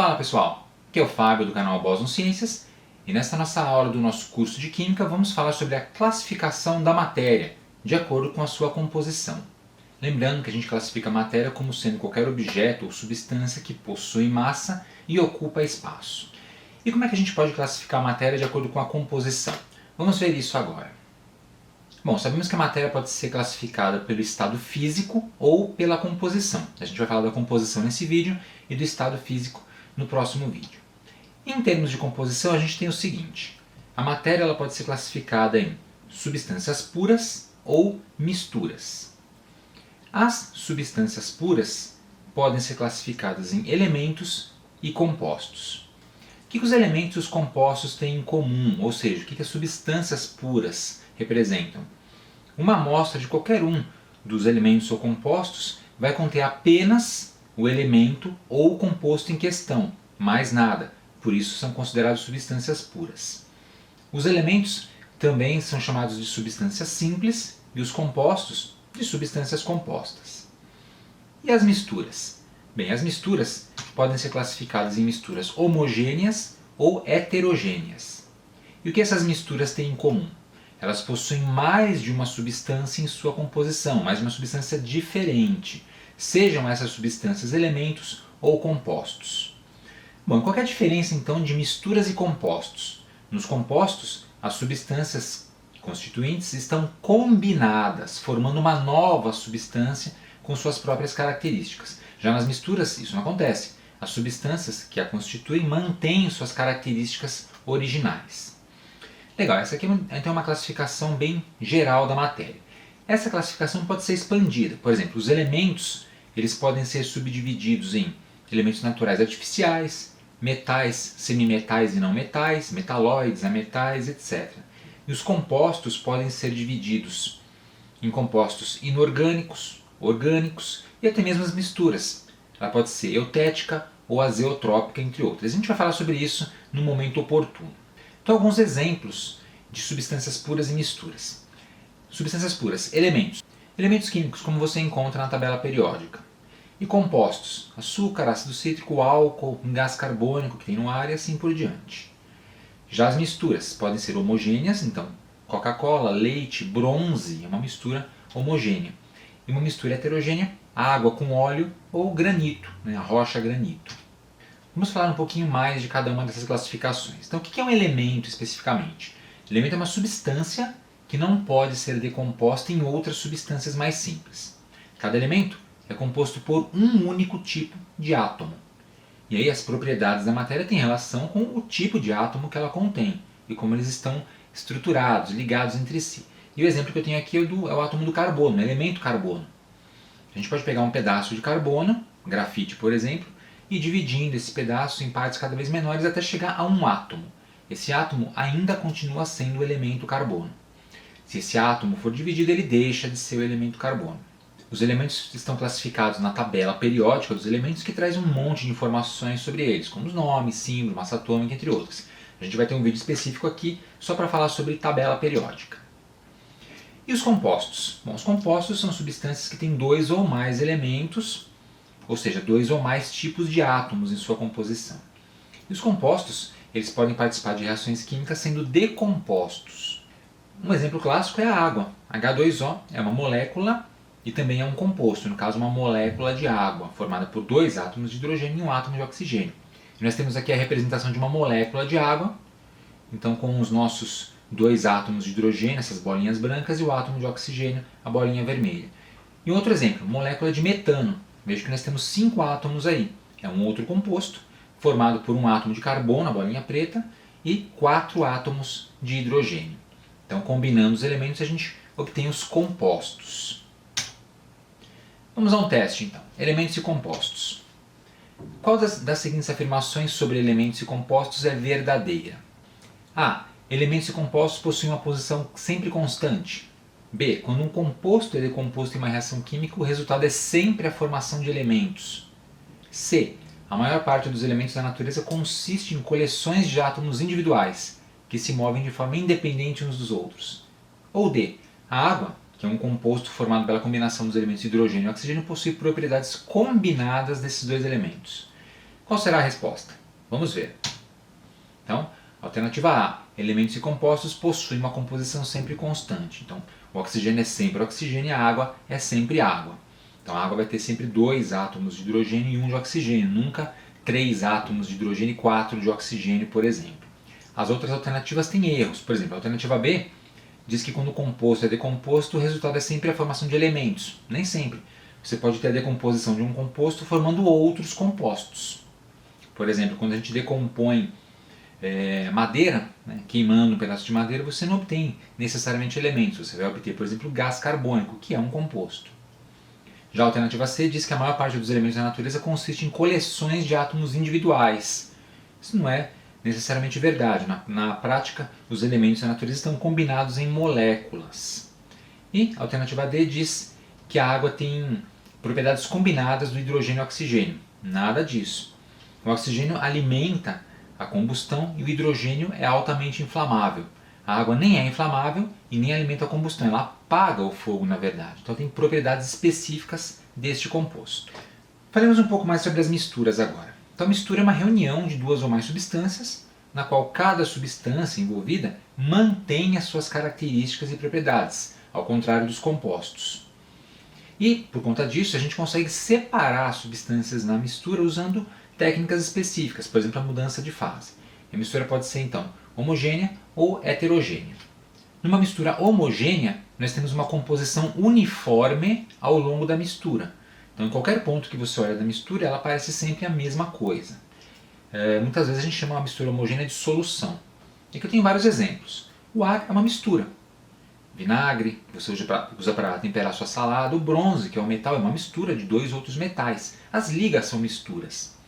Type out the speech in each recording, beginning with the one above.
Fala pessoal, aqui é o Fábio do canal Bóson Ciências e nesta nossa aula do nosso curso de Química vamos falar sobre a classificação da matéria de acordo com a sua composição. Lembrando que a gente classifica a matéria como sendo qualquer objeto ou substância que possui massa e ocupa espaço. E como é que a gente pode classificar a matéria de acordo com a composição? Vamos ver isso agora. Bom, sabemos que a matéria pode ser classificada pelo estado físico ou pela composição. A gente vai falar da composição nesse vídeo e do estado físico no próximo vídeo. Em termos de composição, a gente tem o seguinte: a matéria ela pode ser classificada em substâncias puras ou misturas. As substâncias puras podem ser classificadas em elementos e compostos. O que os elementos e os compostos têm em comum? Ou seja, o que as substâncias puras representam? Uma amostra de qualquer um dos elementos ou compostos vai conter apenas o elemento ou o composto em questão, mais nada. Por isso são considerados substâncias puras. Os elementos também são chamados de substâncias simples e os compostos de substâncias compostas. E as misturas? Bem, as misturas podem ser classificadas em misturas homogêneas ou heterogêneas. E o que essas misturas têm em comum? Elas possuem mais de uma substância em sua composição, mais de uma substância diferente, sejam essas substâncias elementos ou compostos. Bom, qual é a diferença então de misturas e compostos? Nos compostos, as substâncias constituintes estão combinadas, formando uma nova substância com suas próprias características. Já nas misturas, isso não acontece. As substâncias que a constituem mantêm suas características originais. Legal, essa aqui então é uma classificação bem geral da matéria. Essa classificação pode ser expandida. Por exemplo, os elementos eles podem ser subdivididos em elementos naturais artificiais, metais, semimetais e não metais, metalóides, ametais, etc. E os compostos podem ser divididos em compostos inorgânicos, orgânicos e até mesmo as misturas. Ela pode ser eutética ou azeotrópica, entre outras. A gente vai falar sobre isso no momento oportuno. Então, alguns exemplos de substâncias puras e misturas. Substâncias puras, elementos. Elementos químicos, como você encontra na tabela periódica. E compostos, açúcar, ácido cítrico, álcool, gás carbônico que tem no ar e assim por diante. Já as misturas podem ser homogêneas, então Coca-Cola, leite, bronze é uma mistura homogênea. E uma mistura heterogênea, água com óleo ou granito, a rocha granito. Vamos falar um pouquinho mais de cada uma dessas classificações. Então, o que é um elemento especificamente? Elemento é uma substância que não pode ser decomposta em outras substâncias mais simples. Cada elemento é composto por um único tipo de átomo. E aí as propriedades da matéria têm relação com o tipo de átomo que ela contém e como eles estão estruturados, ligados entre si. E o exemplo que eu tenho aqui é o átomo do carbono, o elemento carbono. A gente pode pegar um pedaço de carbono, grafite por exemplo, e dividindo esse pedaço em partes cada vez menores até chegar a um átomo. Esse átomo ainda continua sendo o elemento carbono. Se esse átomo for dividido, ele deixa de ser o elemento carbono. Os elementos estão classificados na tabela periódica dos elementos, que traz um monte de informações sobre eles, como os nomes, símbolos, massa atômica, entre outros. A gente vai ter um vídeo específico aqui só para falar sobre tabela periódica. E os compostos? Bom, os compostos são substâncias que têm dois ou mais elementos, ou seja, dois ou mais tipos de átomos em sua composição. E os compostos, eles podem participar de reações químicas sendo decompostos. Um exemplo clássico é a água. H2O é uma molécula e também é um composto, no caso uma molécula de água, formada por dois átomos de hidrogênio e um átomo de oxigênio. E nós temos aqui a representação de uma molécula de água, então com os nossos dois átomos de hidrogênio, essas bolinhas brancas, e o átomo de oxigênio, a bolinha vermelha. E outro exemplo, molécula de metano. Veja que nós temos 5 átomos aí. É um outro composto, formado por um átomo de carbono, a bolinha preta, e 4 átomos de hidrogênio. Então, combinando os elementos, a gente obtém os compostos. Vamos a um teste, então. Elementos e compostos. Qual das seguintes afirmações sobre elementos e compostos é verdadeira? A. Elementos e compostos possuem uma posição sempre constante. B. Quando um composto é decomposto em uma reação química, o resultado é sempre a formação de elementos. C. A maior parte dos elementos da natureza consiste em coleções de átomos individuais, que se movem de forma independente uns dos outros. Ou D. A água, que é um composto formado pela combinação dos elementos hidrogênio e oxigênio, possui propriedades combinadas desses dois elementos. Qual será a resposta? Vamos ver. Então, alternativa A, elementos e compostos possuem uma composição sempre constante. Então, o oxigênio é sempre oxigênio e a água é sempre água. Então, a água vai ter sempre 2 átomos de hidrogênio e 1 de oxigênio, nunca 3 átomos de hidrogênio e 4 de oxigênio, por exemplo. As outras alternativas têm erros. Por exemplo, a alternativa B diz que quando o composto é decomposto, o resultado é sempre a formação de elementos. Nem sempre. Você pode ter a decomposição de um composto formando outros compostos. Por exemplo, quando a gente decompõe madeira, né, queimando um pedaço de madeira, você não obtém necessariamente elementos. Você vai obter, por exemplo, gás carbônico, que é um composto. Já a alternativa C diz que a maior parte dos elementos da natureza consiste em coleções de átomos individuais. Isso não é necessariamente verdade. Na prática, os elementos da natureza estão combinados em moléculas. E a alternativa D diz que a água tem propriedades combinadas do hidrogênio e oxigênio. Nada disso. O oxigênio alimenta a combustão e o hidrogênio é altamente inflamável. A água nem é inflamável e nem alimenta a combustão, ela apaga o fogo, na verdade. Então tem propriedades específicas deste composto. Falemos um pouco mais sobre as misturas agora. Então a mistura é uma reunião de 2 ou mais substâncias, na qual cada substância envolvida mantém as suas características e propriedades, ao contrário dos compostos. E, por conta disso, a gente consegue separar as substâncias na mistura usando técnicas específicas, por exemplo, a mudança de fase. A mistura pode ser, então, homogênea ou heterogênea. Numa mistura homogênea, nós temos uma composição uniforme ao longo da mistura. Então, em qualquer ponto que você olha da mistura, ela parece sempre a mesma coisa. Muitas vezes a gente chama uma mistura homogênea de solução. E aqui eu tenho vários exemplos. O ar é uma mistura. Vinagre, que você usa para temperar sua salada. O bronze, que é um metal, é uma mistura de 2 outros metais. As ligas são misturas.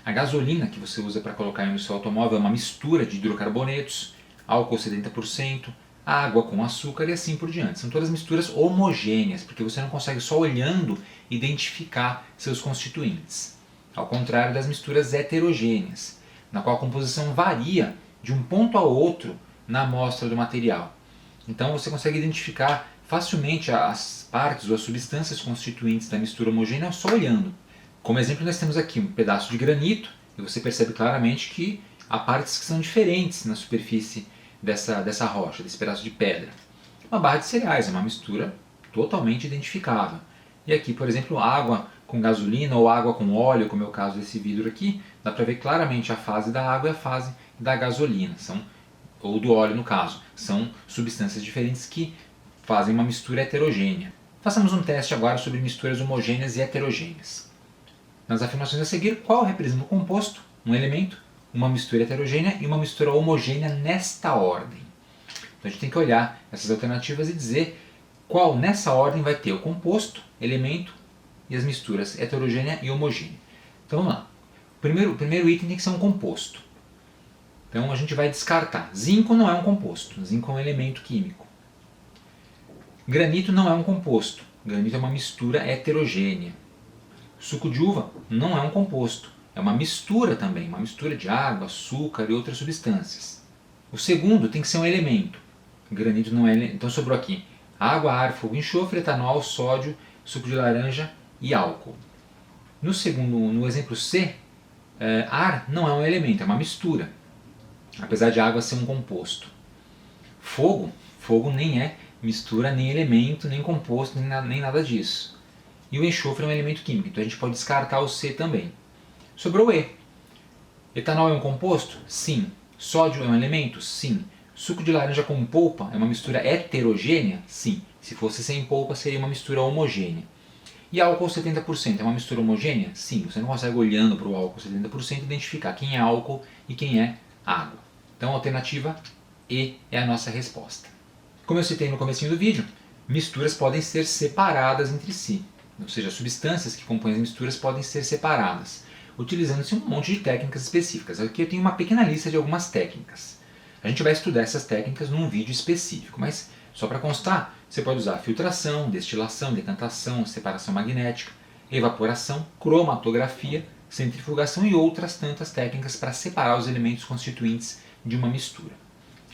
A gasolina, que você usa para colocar no seu automóvel, é uma mistura de hidrocarbonetos, álcool 70%, água com açúcar e assim por diante. São todas misturas homogêneas, porque você não consegue só olhando identificar seus constituintes. Ao contrário das misturas heterogêneas, na qual a composição varia de um ponto a outro na amostra do material. Então você consegue identificar facilmente as partes ou as substâncias constituintes da mistura homogênea só olhando. Como exemplo, nós temos aqui um pedaço de granito e você percebe claramente que há partes que são diferentes na superfície dessa rocha, desse pedaço de pedra. Uma barra de cereais é uma mistura totalmente identificável. E aqui, por exemplo, água com gasolina ou água com óleo, como é o caso desse vidro aqui, dá para ver claramente a fase da água e a fase da gasolina, ou do óleo no caso. São substâncias diferentes que fazem uma mistura heterogênea. Façamos um teste agora sobre misturas homogêneas e heterogêneas. Nas afirmações a seguir, qual representa um composto, um elemento, uma mistura heterogênea e uma mistura homogênea nesta ordem? Então a gente tem que olhar essas alternativas e dizer qual nessa ordem vai ter o composto, elemento e as misturas heterogênea e homogênea. Então vamos lá. O primeiro item tem que ser um composto. Então a gente vai descartar. Zinco não é um composto, zinco é um elemento químico. Granito não é um composto, granito é uma mistura heterogênea. Suco de uva não é um composto, é uma mistura também, uma mistura de água, açúcar e outras substâncias. O segundo tem que ser um elemento. Granito não é, então sobrou aqui água, ar, fogo, enxofre, etanol, sódio, suco de laranja e álcool. No exemplo C, ar não é um elemento, é uma mistura, apesar de água ser um composto. Fogo nem é mistura, nem elemento, nem composto, nem nada disso. E o enxofre é um elemento químico, então a gente pode descartar o C também. Sobrou o E. Etanol é um composto? Sim. Sódio é um elemento? Sim. Suco de laranja com polpa é uma mistura heterogênea? Sim. Se fosse sem polpa, seria uma mistura homogênea. E álcool 70% é uma mistura homogênea? Sim. Você não consegue, olhando para o álcool 70%, identificar quem é álcool e quem é água. Então a alternativa E é a nossa resposta. Como eu citei no comecinho do vídeo, misturas podem ser separadas entre si. Ou seja, substâncias que compõem as misturas podem ser separadas, utilizando-se um monte de técnicas específicas. Aqui eu tenho uma pequena lista de algumas técnicas. A gente vai estudar essas técnicas num vídeo específico, mas só para constar, você pode usar filtração, destilação, decantação, separação magnética, evaporação, cromatografia, centrifugação e outras tantas técnicas para separar os elementos constituintes de uma mistura.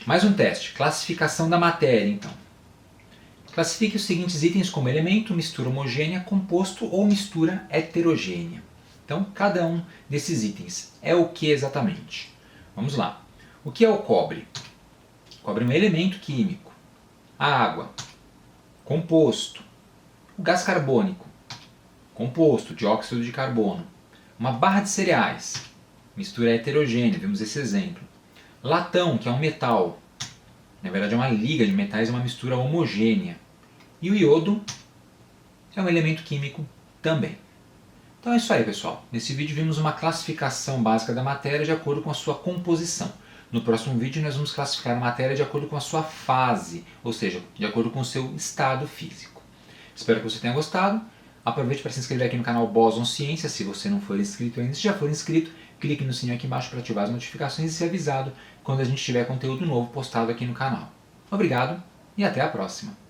Mais um teste, classificação da matéria então. Classifique os seguintes itens como elemento, mistura homogênea, composto ou mistura heterogênea. Então, cada um desses itens é o que exatamente? Vamos lá. O que é o cobre? O cobre é um elemento químico. A água, composto. O gás carbônico, composto, dióxido de carbono. Uma barra de cereais, mistura heterogênea, vimos esse exemplo. Latão, que é um metal, na verdade é uma liga de metais, é uma mistura homogênea. E o iodo é um elemento químico também. Então é isso aí, pessoal. Nesse vídeo vimos uma classificação básica da matéria de acordo com a sua composição. No próximo vídeo nós vamos classificar a matéria de acordo com a sua fase, ou seja, de acordo com o seu estado físico. Espero que você tenha gostado. Aproveite para se inscrever aqui no canal Boson Ciência, se você não for inscrito ainda. Se já for inscrito, clique no sininho aqui embaixo para ativar as notificações e ser avisado quando a gente tiver conteúdo novo postado aqui no canal. Obrigado e até a próxima!